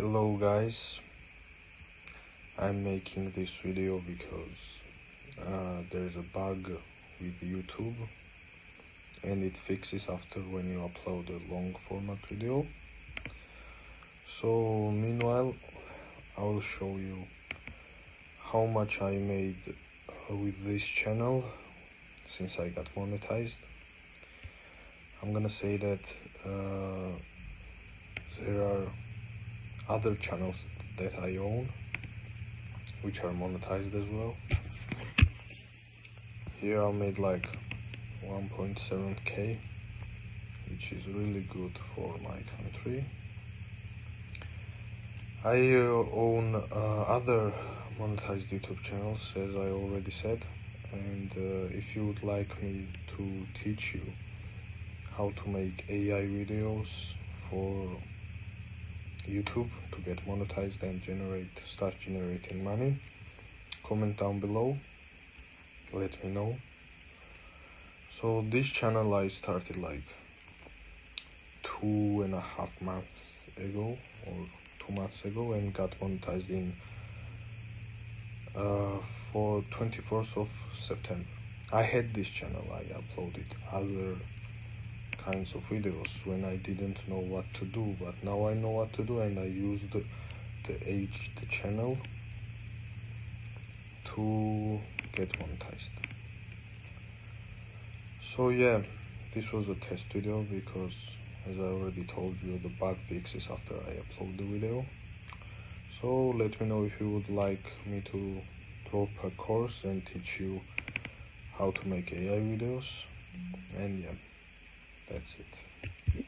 Hello guys, I'm making this video because there's a bug with YouTube and it fixes after when you upload a long format video. So meanwhile I will show you how much I made with this channel since I got monetized. I'm gonna say that there are other channels that I own which are monetized as well. Here I made like 1.7k, which is really good for my country. I own other monetized YouTube channels, as I already said, and if you would like me to teach you how to make AI videos for YouTube to get monetized and start generating money, comment down below, let me know. So this channel I started like 2.5 months ago or 2 months ago and got monetized in for 24th of September. I had this channel, I uploaded other kinds of videos when I didn't know what to do, but now I know what to do and I used the channel to get monetized. So yeah, this was a test video because, as I already told you, the bug fixes after I upload the video. So let me know if you would like me to drop a course and teach you how to make AI videos. And yeah, that's it.